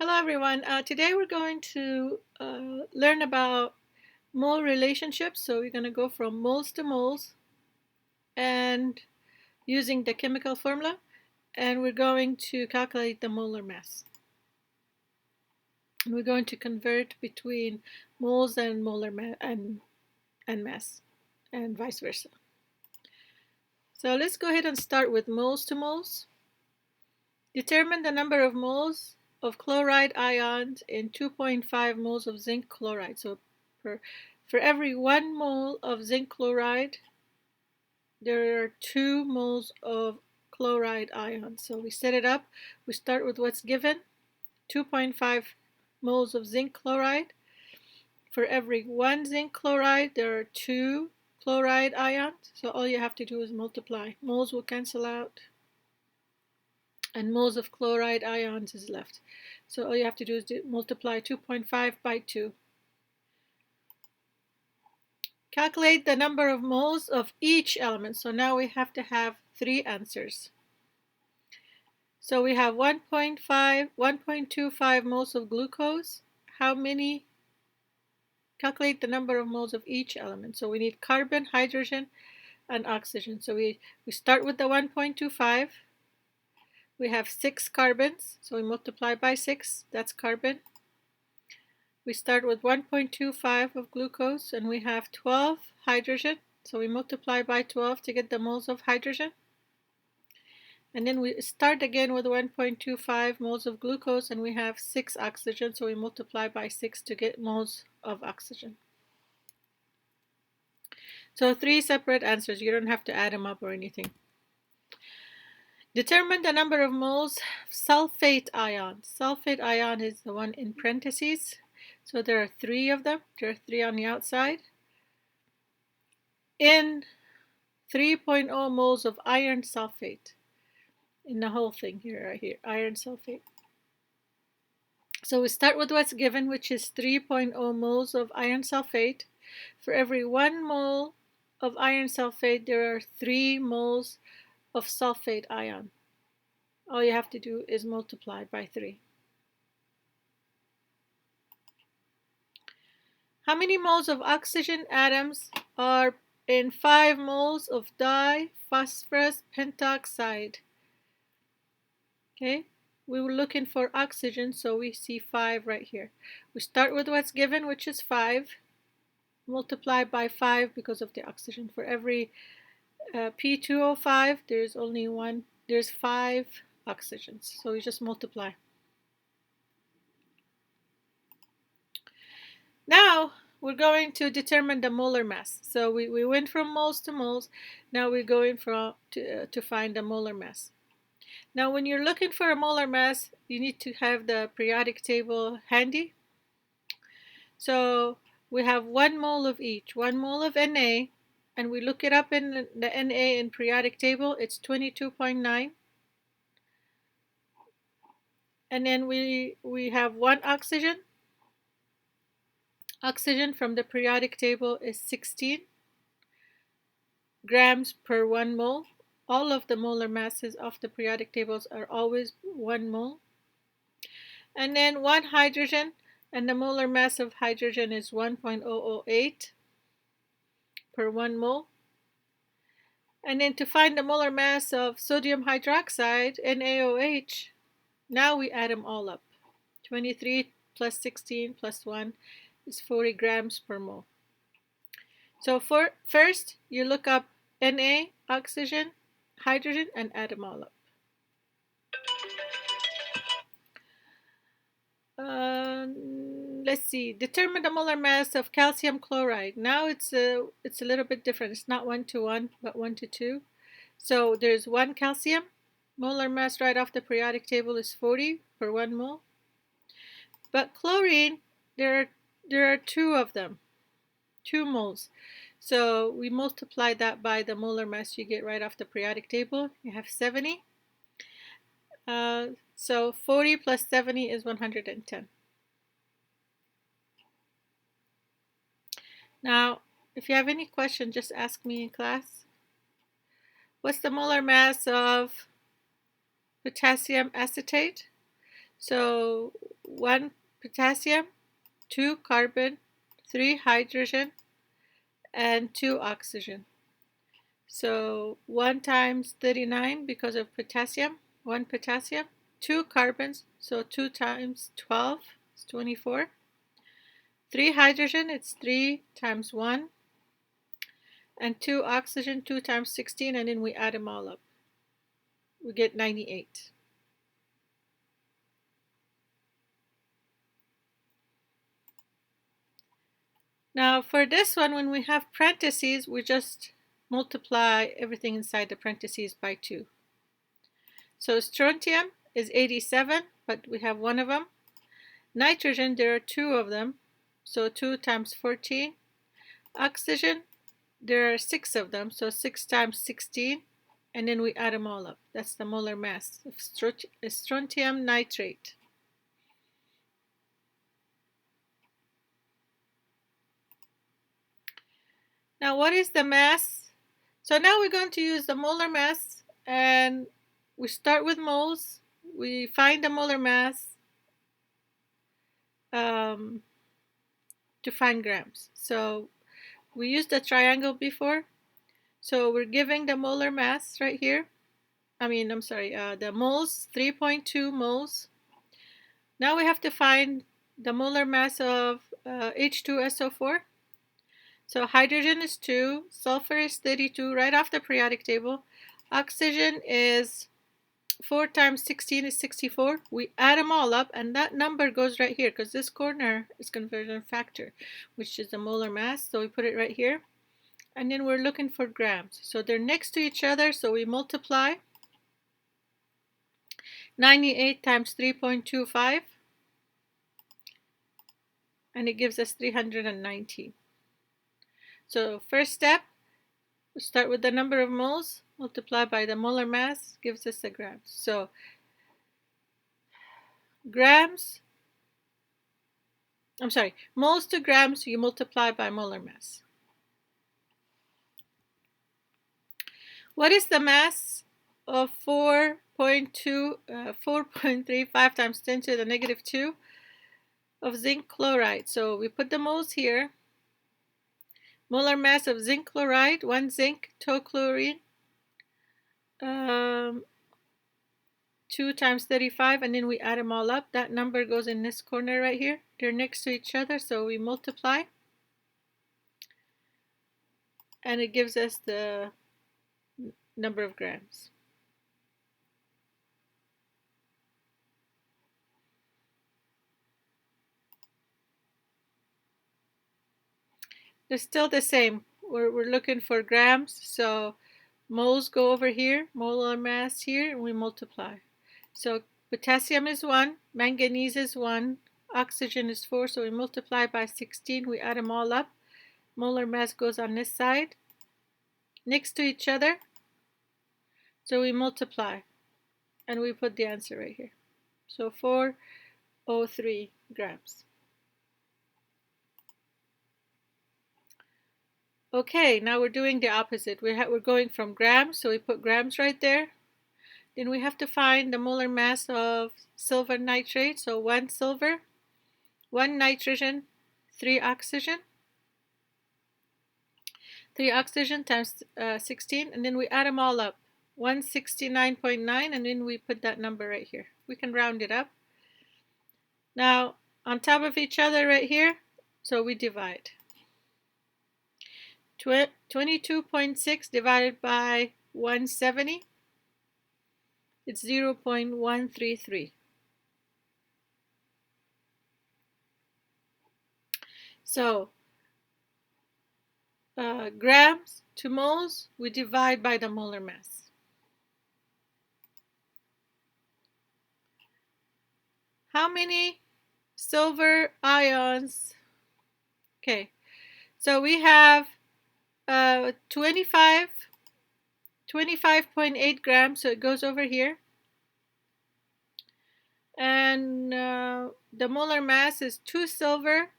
Hello everyone. Today we're going to learn about mole relationships. So we're going to go from moles to moles and using the chemical formula, and we're going to calculate the molar mass. And we're going to convert between moles and molar and mass and vice versa. So let's go ahead and start with moles to moles. Determine the number of moles of chloride ions in 2.5 moles of zinc chloride. So for every 1 mole of zinc chloride, there are 2 moles of chloride ions. So we set it up. We start with what's given, 2.5 moles of zinc chloride. For every 1 zinc chloride, there are 2 chloride ions. So all you have to do is multiply. Moles will cancel out, and moles of chloride ions is left. So all you have to do is multiply 2.5 by 2. Calculate the number of moles of each element. So now we have to have 3 answers. So we have 1.25 moles of glucose. How many? Calculate the number of moles of each element. So we need carbon, hydrogen, and oxygen. So we start with the 1.25. We have 6 carbons, so we multiply by 6. That's carbon. We start with 1.25 of glucose, and we have 12 hydrogen, so we multiply by 12 to get the moles of hydrogen. And then we start again with 1.25 moles of glucose, and we have 6 oxygen, so we multiply by 6 to get moles of oxygen. So 3 separate answers. You don't have to add them up or anything. Determine the number of moles of sulfate ion. Sulfate ion is the one in parentheses. So there are 3 of them. There are 3 on the outside. In 3.0 moles of iron sulfate. In the whole thing here, right here, iron sulfate. So we start with what's given, which is 3.0 moles of iron sulfate. For every 1 mole of iron sulfate, there are 3 moles of sulfate ion. All you have to do is multiply by 3. How many moles of oxygen atoms are in 5 moles of diphosphorus pentoxide? Okay, we were looking for oxygen, so we see 5 right here. We start with what's given, which is 5. Multiply by 5 because of the oxygen. For every P2O5, there's only 1. There's 5 oxygens, so we just multiply. Now we're going to determine the molar mass. So we went from moles to moles. Now we're going to find the molar mass. Now when you're looking for a molar mass, you need to have the periodic table handy. So we have 1 mole of each. 1 mole of Na, and we look it up in the Na in periodic table. It's 22.9. And then we have 1 oxygen. Oxygen from the periodic table is 16 grams per 1 mole. All of the molar masses of the periodic tables are always 1 mole. And then 1 hydrogen, and the molar mass of hydrogen is 1.008 per 1 mole. And then to find the molar mass of sodium hydroxide, NaOH, now we add them all up. 23 plus 16 plus 1 is 40 grams per mole. So first, you look up Na, oxygen, hydrogen, and add them all up. Let's see. Determine the molar mass of calcium chloride. Now it's a little bit different. It's not 1 to 1, but 1 to 2. So there's 1 calcium. Molar mass right off the periodic table is 40 per 1 mole. But chlorine, there are 2 of them, 2 moles. So we multiply that by the molar mass you get right off the periodic table. You have 70. So 40 plus 70 is 110. Now, if you have any question, just ask me in class. What's the molar mass of potassium acetate? So 1 potassium, 2 carbon, 3 hydrogen, and 2 oxygen. So 1 times 39 because of potassium, 1 potassium, 2 carbons, so 2 times 12 is 24. 3 hydrogen, it's 3 times 1. And 2 oxygen, 2 times 16, and then we add them all up. We get 98. Now for this one, when we have parentheses, we just multiply everything inside the parentheses by 2. So strontium is 87, but we have 1 of them. Nitrogen, there are 2 of them, so 2 times 14. Oxygen, there are 6 of them, so 6 times 16, and then we add them all up. That's the molar mass of strontium nitrate. Now what is the mass? So now we're going to use the molar mass, and we start with moles. We find the molar mass to find grams. So we used the triangle before. So we're giving the molar mass right here. The moles, 3.2 moles. Now we have to find the molar mass of H2SO4. So hydrogen is 2, sulfur is 32, right off the periodic table. Oxygen is 4 times 16 is 64. We add them all up, and that number goes right here, because this corner is conversion factor, which is the molar mass. So we put it right here. And then we're looking for grams. So they're next to each other, so we multiply. 98 times 3.25. And it gives us 319. So first step, we start with the number of moles, multiply by the molar mass, gives us the grams. So moles to grams, you multiply by molar mass. What is the mass of 4.35 times 10 to the negative 2 of zinc chloride? So we put the moles here. Molar mass of zinc chloride, 1 zinc, tochlorine, 2 times 35, and then we add them all up. That number goes in this corner right here. They're next to each other, so we multiply. And it gives us the number of grams. They're still the same. We're looking for grams, so moles go over here, molar mass here, and we multiply. So potassium is 1, manganese is 1, oxygen is 4, so we multiply by 16, we add them all up. Molar mass goes on this side, next to each other, so we multiply, and we put the answer right here. So 403 grams. Okay, now we're doing the opposite. We're going from grams, so we put grams right there. Then we have to find the molar mass of silver nitrate. So 1 silver, 1 nitrogen, 3 oxygen. 3 oxygen times 16, and then we add them all up. 169.9, and then we put that number right here. We can round it up. Now, on top of each other right here, so we divide. 22.6 divided by 170, it's 0.133. So grams to moles, we divide by the molar mass. How many silver ions? Okay, so we have 25.8 grams, so it goes over here. And the molar mass is 2 silver,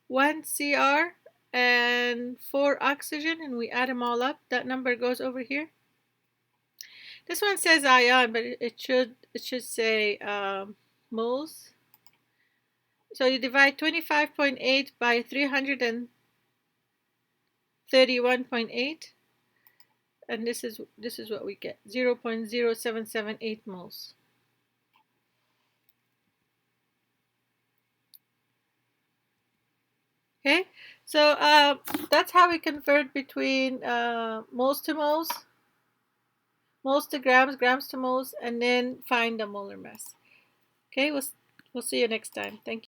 1 Cr, and 4 oxygen, and we add them all up. That number goes over here. This one says ion, but it should say moles. So you divide 25.8 by 331.8, and this is what we get, 0.0778 moles. Okay, so that's how we convert between moles to moles, moles to grams, grams to moles, and then find the molar mass. Okay, we'll see you next time. Thank you.